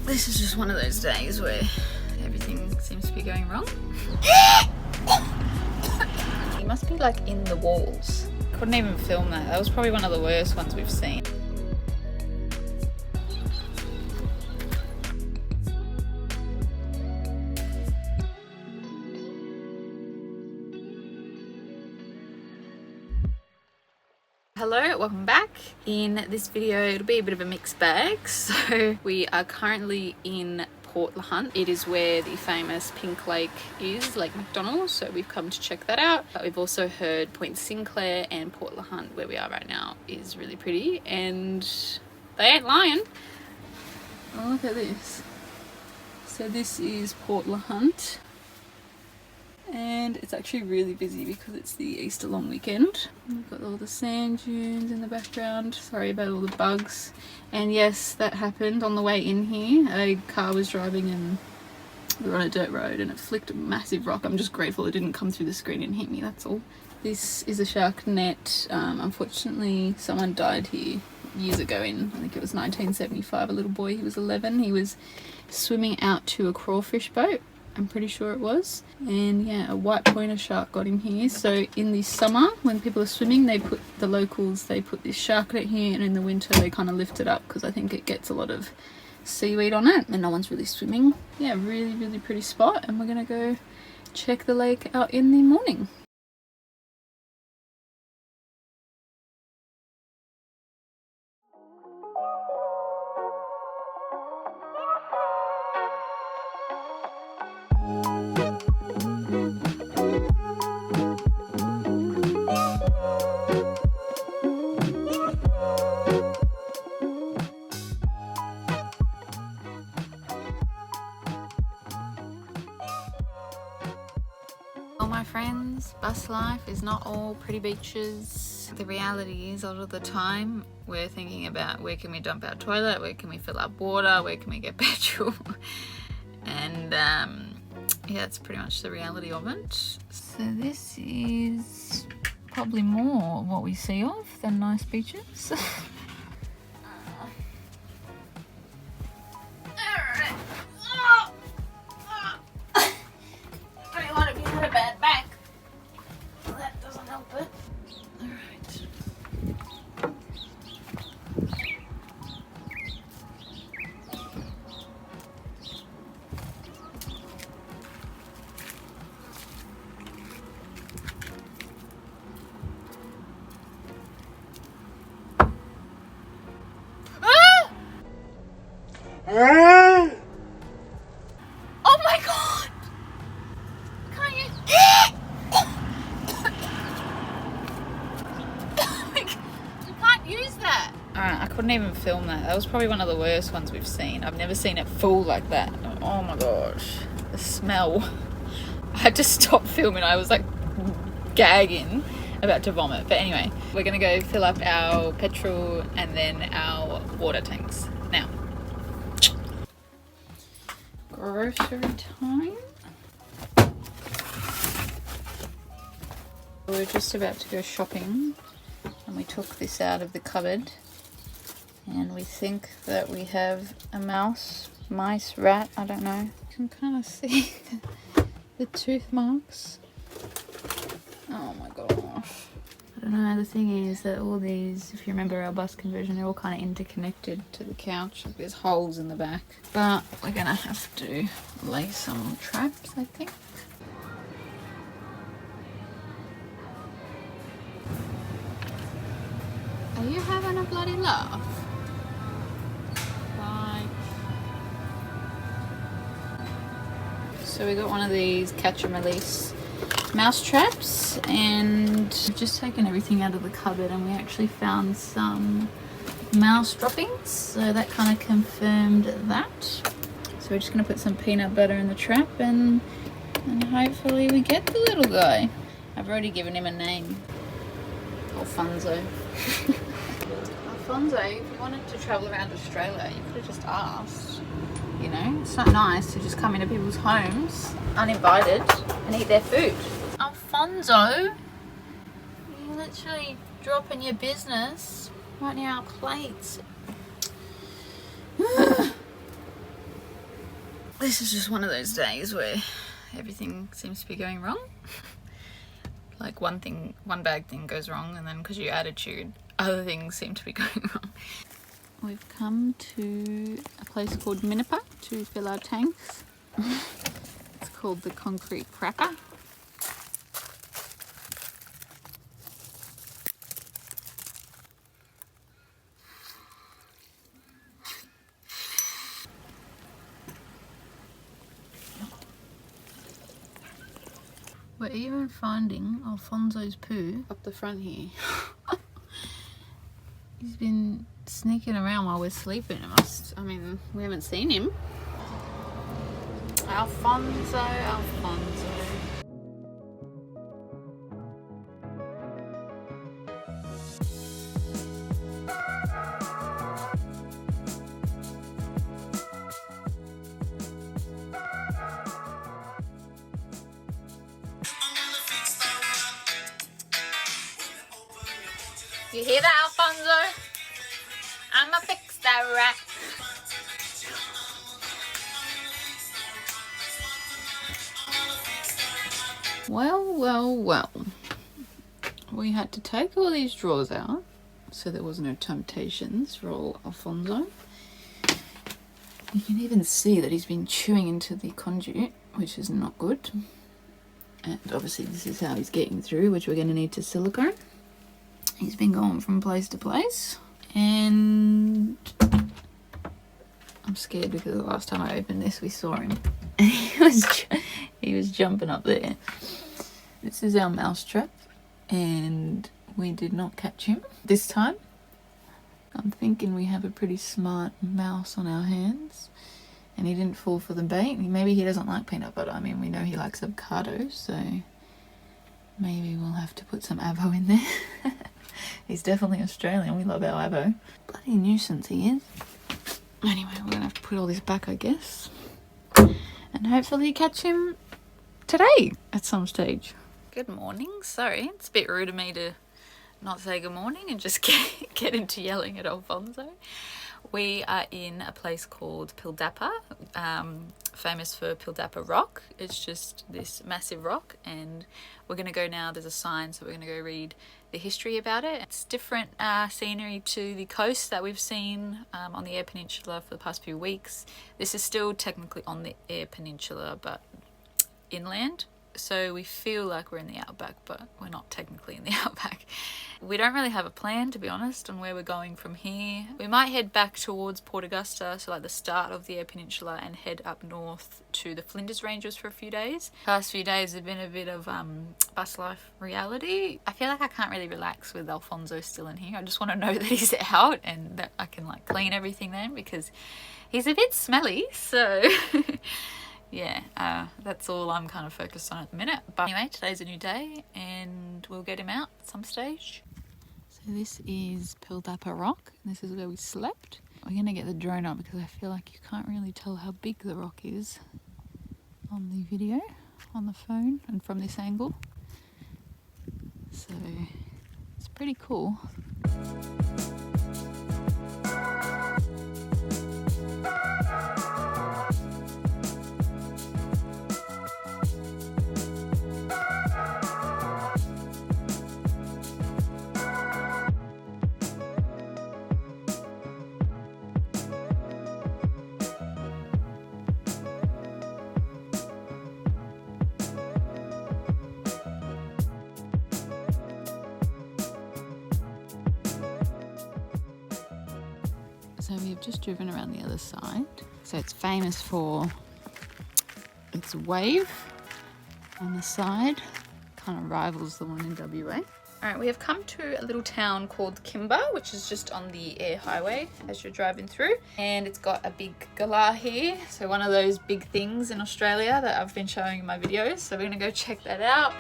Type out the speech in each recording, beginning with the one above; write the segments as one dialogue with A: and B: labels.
A: This is just one of those days where everything seems to be going wrong. He must be like in the walls. Couldn't even film that. That was probably one of the worst ones we've seen. Hello, welcome back. In this video it'll be a bit of a mixed bag. So we are currently in Port LaHunt. It is where the famous Pink Lake is, Lake McDonald, so we've come to check that out. But we've also heard Point Sinclair and Port LaHunt, where we are right now, is really pretty, and they ain't lying. Oh, look at this. So this is Port LaHunt, and it's actually really busy because it's the Easter long weekend. We've got all the sand dunes in the background. Sorry about all the bugs. And yes, that happened on the way in here. A car was driving and we were on a dirt road and it flicked a massive rock. I'm just grateful it didn't come through the screen and hit me, that's all. This is a shark net. Unfortunately, someone died here years ago in, I think it was 1975, a little boy. He was 11. He was swimming out to a crawfish boat, I'm pretty sure it was, and yeah, a white pointer shark got him here. So in the summer when people are swimming, they put this shark net here, and in the winter they kind of lift it up because I think it gets a lot of seaweed on it and no one's really swimming. Yeah, really pretty spot, and we're gonna go check the lake out in the morning. Well, my friends, bus life is not all pretty beaches. The reality is, a lot of the time we're thinking about where can we dump our toilet, where can we fill up water, where can we get petrol, and yeah, it's pretty much the reality of it. So this is probably more what we see of than nice beaches. Oh my god! Can't you? You can't use that! Alright, I couldn't even film that. That was probably one of the worst ones we've seen. I've never seen it full like that. Oh my gosh. The smell. I had to stop filming. I was like gagging, about to vomit. But anyway, we're gonna go fill up our petrol and then our water tanks now. Grocery time. We're just about to go shopping and we took this out of the cupboard and we think that we have a mice, rat, I don't know. You can kind of see the tooth marks. Oh my gosh. I don't know, the thing is that all these, if you remember our bus conversion, they're all kind of interconnected to the couch. There's holes in the back. But we're gonna have to lay some traps, I think. Are you having a bloody laugh? Bye. So we got one of these catch and release mouse traps, and we've just taken everything out of the cupboard and we actually found some mouse droppings, so that kind of confirmed that. So we're just going to put some peanut butter in the trap and hopefully we get the little guy. I've already given him a name. Alfonso. Alfonso, if you wanted to travel around Australia, you could have just asked. You know, it's not nice to just come into people's homes uninvited and eat their food. Alfonso, you're literally dropping your business right near our plates. This is just one of those days where everything seems to be going wrong. Like one bag thing goes wrong, and then because of your attitude, other things seem to be going wrong. We've come to a place called Minnipa to fill our tanks. It's called the Concrete Cracker. We're even finding Alfonso's poo up the front here. He's been sneaking around while we're sleeping. I mean, we haven't seen him. Alfonso. You hear that, Alfonso? I'ma fix that rat. Well. We had to take all these drawers out so there was no temptations for old Alfonso. You can even see that he's been chewing into the conduit, which is not good. And obviously this is how he's getting through, which we're going to need to silicone. He's been going from place to place, and I'm scared because the last time I opened this we saw him and he was jumping up there. This is our mouse trap, and we did not catch him this time. I'm thinking we have a pretty smart mouse on our hands, and he didn't fall for the bait. Maybe he doesn't like peanut butter. I mean, we know he likes avocado, so maybe we'll have to put some avo in there. He's definitely Australian. We love our avo. Bloody nuisance he is. Anyway, we're gonna have to put all this back, I guess, and hopefully catch him today at some stage. Good morning. Sorry, it's a bit rude of me to not say good morning and just get into yelling at Alfonso. We are in a place called Pildapa, famous for Pildapa Rock. It's just this massive rock, and we're going to go now. There's a sign, so we're going to go read the history about it. It's different scenery to the coast that we've seen on the Eyre Peninsula for the past few weeks. This is still technically on the Eyre Peninsula, but inland. So we feel like we're in the outback, but we're not technically in the outback. We don't really have a plan, to be honest, on where we're going from here. We might head back towards Port Augusta, so like the start of the Eyre Peninsula, and head up north to the Flinders Ranges for a few days. Past few days have been a bit of bus life reality. I feel like I can't really relax with Alfonso still in here. I just want to know that he's out and that I can like clean everything then, because he's a bit smelly, so yeah, that's all I'm kind of focused on at the minute. But anyway, today's a new day and we'll get him out at some stage. So this is Pildapa Rock. This is where we slept. We're going to get the drone up because I feel like you can't really tell how big the rock is on the video, on the phone, and from this angle. So it's pretty cool. So we've just driven around the other side. So it's famous for its wave on the side. Kind of rivals the one in WA. Alright, we have come to a little town called Kimber, which is just on the Eyre Highway as you're driving through. And it's got a big galah here. So one of those big things in Australia that I've been showing in my videos. So we're going to go check that out.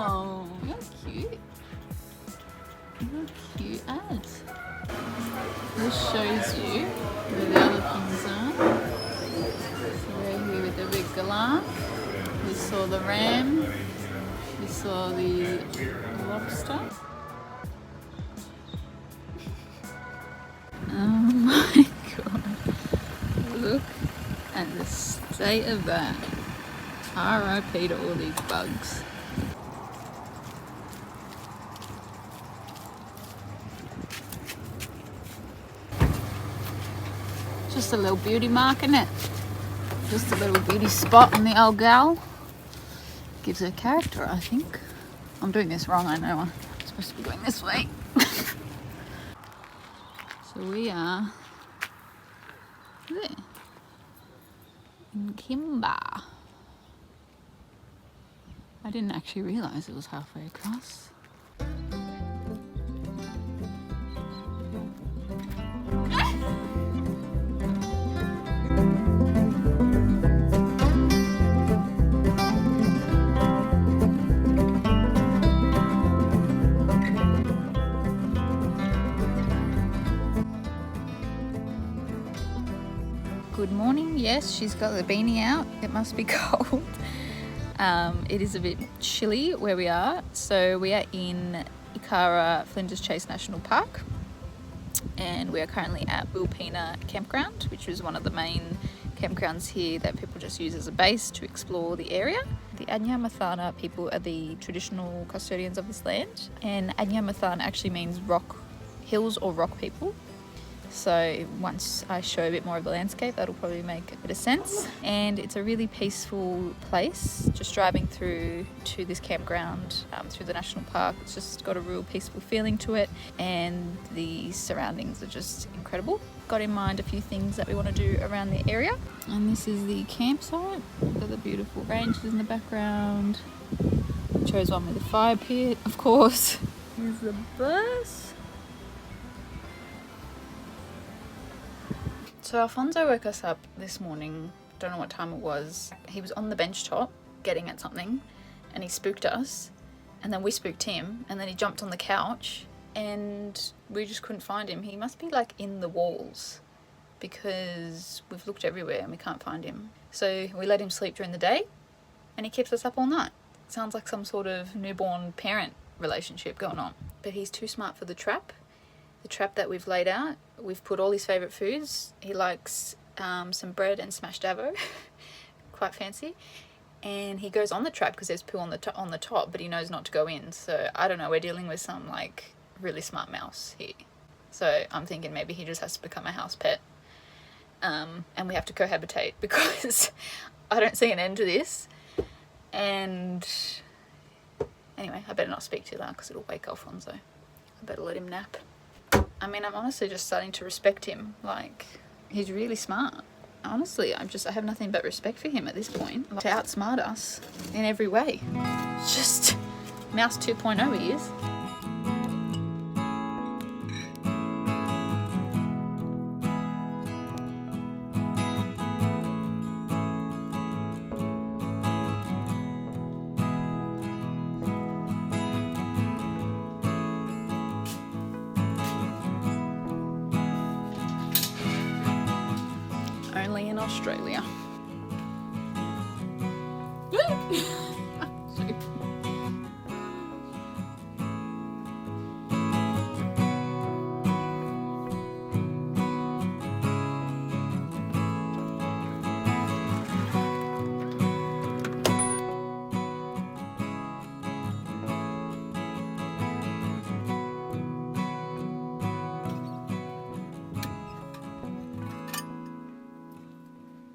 A: Oh, you're cute. You're cute as. This shows you where the other things are. So we're here with the big galah. We saw the ram. We saw the lobster. Say of that. R.I.P. to all these bugs. Just a little beauty mark, isn't it? Just a little beauty spot on the old gal. Gives her character, I think. I'm doing this wrong, I know. I'm supposed to be going this way. So we are there. In Kimba. I didn't actually realise it was halfway across. Good morning. Yes, she's got the beanie out. It must be cold. It is a bit chilly where we are. So we are in Ikara Flinders Chase National Park, and we are currently at Wilpena Campground, which is one of the main campgrounds here that people just use as a base to explore the area. The Adnyamathanha people are the traditional custodians of this land, and Adnyamathanha actually means rock hills or rock people. So once I show a bit more of the landscape, that'll probably make a bit of sense. And it's a really peaceful place. Just driving through to this campground through the national park, it's just got a real peaceful feeling to it, and the surroundings are just incredible. Got in mind a few things that we want to do around the area. And this is the campsite. Got the beautiful ranges in the background. Chose one with a fire pit, of course. Here's the bus. So Alfonso woke us up this morning, don't know what time it was. He was on the bench top getting at something, and he spooked us, and then we spooked him, and then he jumped on the couch and we just couldn't find him. He must be like in the walls because we've looked everywhere and we can't find him. So we let him sleep during the day and he keeps us up all night. Sounds like some sort of newborn parent relationship going on. But he's too smart for the trap. The trap that we've laid out, we've put all his favourite foods. He likes some bread and smashed avo, quite fancy. And he goes on the trap because there's poo on the top, but he knows not to go in. So I don't know, we're dealing with some like really smart mouse here. So I'm thinking maybe he just has to become a house pet. And we have to cohabitate because I don't see an end to this. And anyway, I better not speak too loud because it'll wake Alfonso. I better let him nap. I mean, I'm honestly just starting to respect him. Like, he's really smart. Honestly, I have nothing but respect for him at this point. Like, to outsmart us in every way. Just Mouse 2.0 he is. Only in Australia.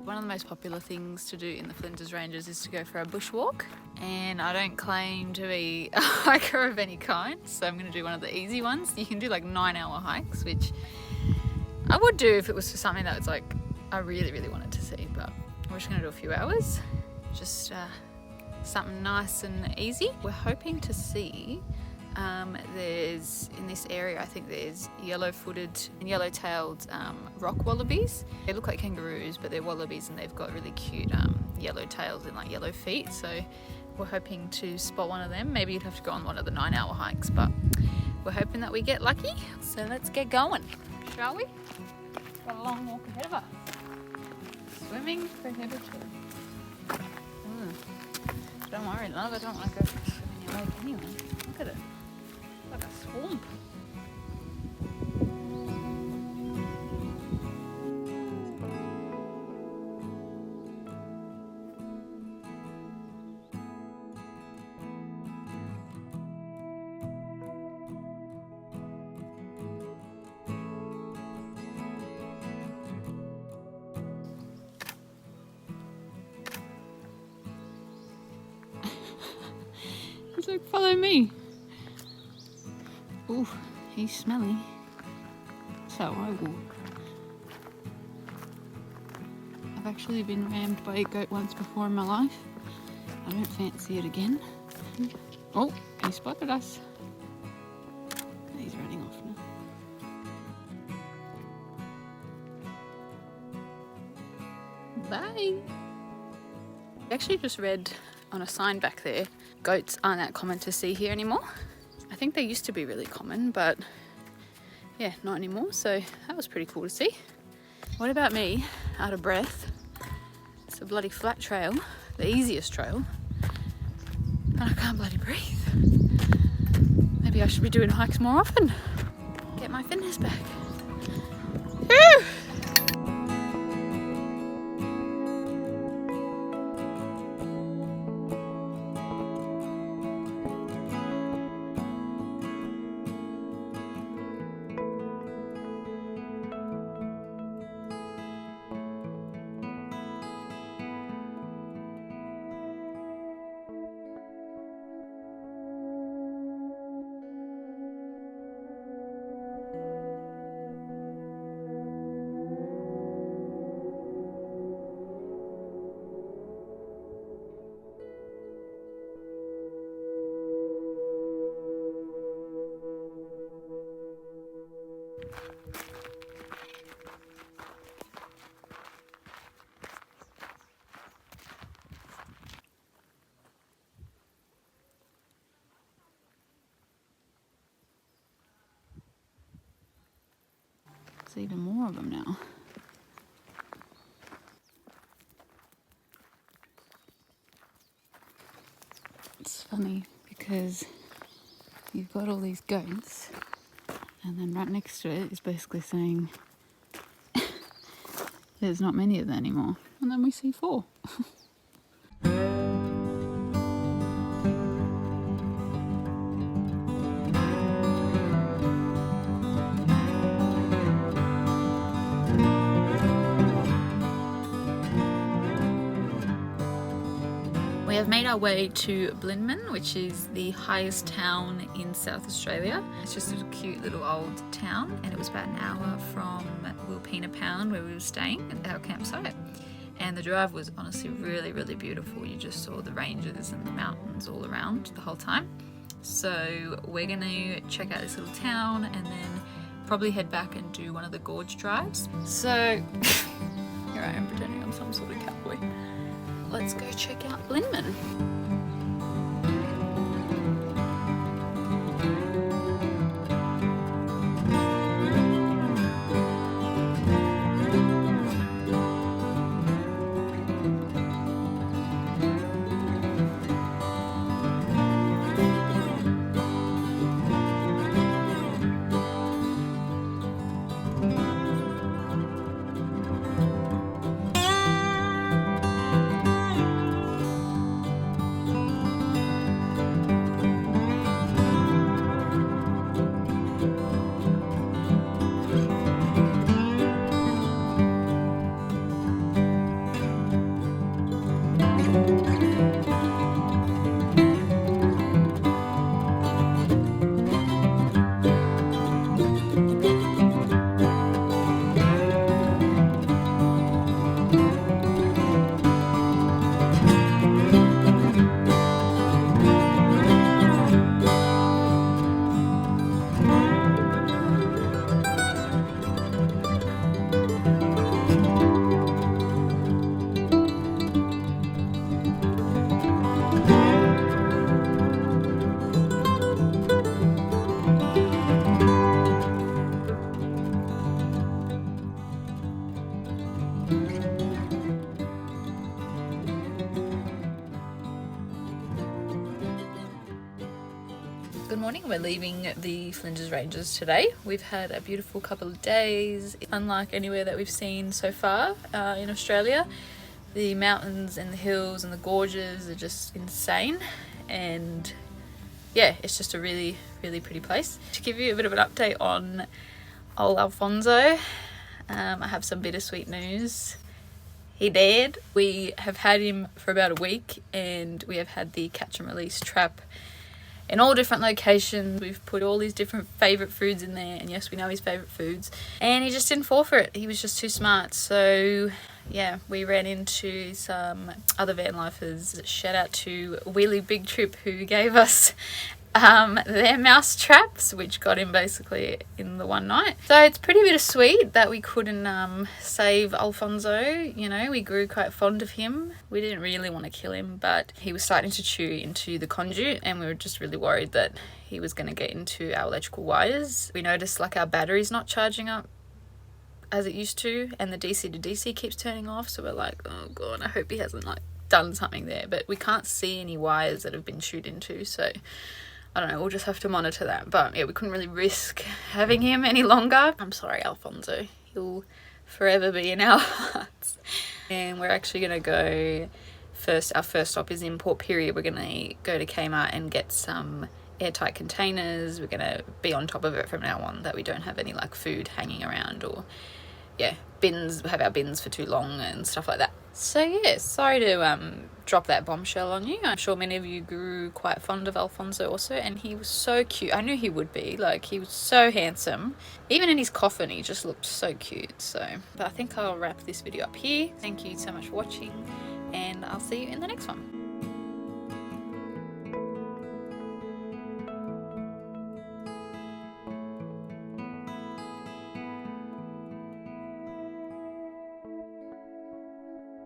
A: One of the most popular things to do in the Flinders Ranges is to go for a bushwalk, and I don't claim to be a hiker of any kind, so I'm going to do one of the easy ones. You can do like 9-hour hikes, which I would do if it was for something that was like I really, really wanted to see, but we're just going to do a few hours, just something nice and easy. We're hoping to see there's in this area, I think there's yellow-footed and yellow-tailed rock wallabies. They look like kangaroos, but they're wallabies and they've got really cute yellow tails and like yellow feet. So we're hoping to spot one of them. Maybe you'd have to go on one of the 9-hour hikes, but we're hoping that we get lucky. So let's get going, shall we? Got a long walk ahead of us. Swimming prohibited. Don't worry, none of us don't want to go swimming in your lake anyway. Look at it. Like a swamp. He's like, follow me. Ooh, he's smelly. So I will. I've actually been rammed by a goat once before in my life. I don't fancy it again. Oh, he spotted us. He's running off now. Bye. I actually just read on a sign back there, goats aren't that common to see here anymore. I think they used to be really common, but yeah, not anymore. So that was pretty cool to see. What about me, out of breath? It's a bloody flat trail, the easiest trail, and I can't bloody breathe. Maybe I should be doing hikes more often. Get my fitness back. Woo! There's even more of them now. It's funny because you've got all these goats, and then right next to it is basically saying there's not many of them anymore, and then we see 4. We have made our way to Blinman, which is the highest town in South Australia. It's just a cute little old town, and it was about an hour from Wilpena Pound where we were staying at our campsite. And the drive was honestly really, really beautiful. You just saw the ranges and the mountains all around the whole time. So we're gonna check out this little town and then probably head back and do one of the gorge drives. So here I am pretending I'm some sort of cowboy. Let's go check out Blinman. Good morning, we're leaving the Flinders Ranges today. We've had a beautiful couple of days, unlike anywhere that we've seen so far in Australia. The mountains and the hills and the gorges are just insane, and yeah, it's just a really, really pretty place. To give you a bit of an update on old Alfonso, I have some bittersweet news. He died. We have had him for about a week, and we have had the catch and release trap in all different locations. We've put all these different favourite foods in there, and yes, we know his favourite foods, and he just didn't fall for it. He was just too smart. So yeah, we ran into some other van lifers. Shout out to Wheelie Big Trip, who gave us their mouse traps, which got him basically in the one night. So it's pretty bittersweet that we couldn't save Alfonso. You know, we grew quite fond of him. We didn't really want to kill him, but he was starting to chew into the conduit, and we were just really worried that he was going to get into our electrical wires. We noticed like our battery's not charging up as it used to, and the DC to DC keeps turning off. So we're like, oh god, I hope he hasn't like done something there. But we can't see any wires that have been chewed into, so I don't know, we'll just have to monitor that. But yeah, we couldn't really risk having him any longer. I'm sorry, Alfonso. He'll forever be in our hearts. And we're actually going to go first. Our first stop is in Port Pirie. We're going to go to Kmart and get some airtight containers. We're going to be on top of it from now on, that we don't have any like food hanging around, or yeah, bins, have our bins for too long and stuff like that. So yeah, sorry to drop that bombshell on you. I'm sure many of you grew quite fond of Alfonso also, and he was so cute. I knew he would be. Like, he was so handsome. Even in his coffin, he just looked so cute. So, but I think I'll wrap this video up here. Thank you so much for watching, and I'll see you in the next one.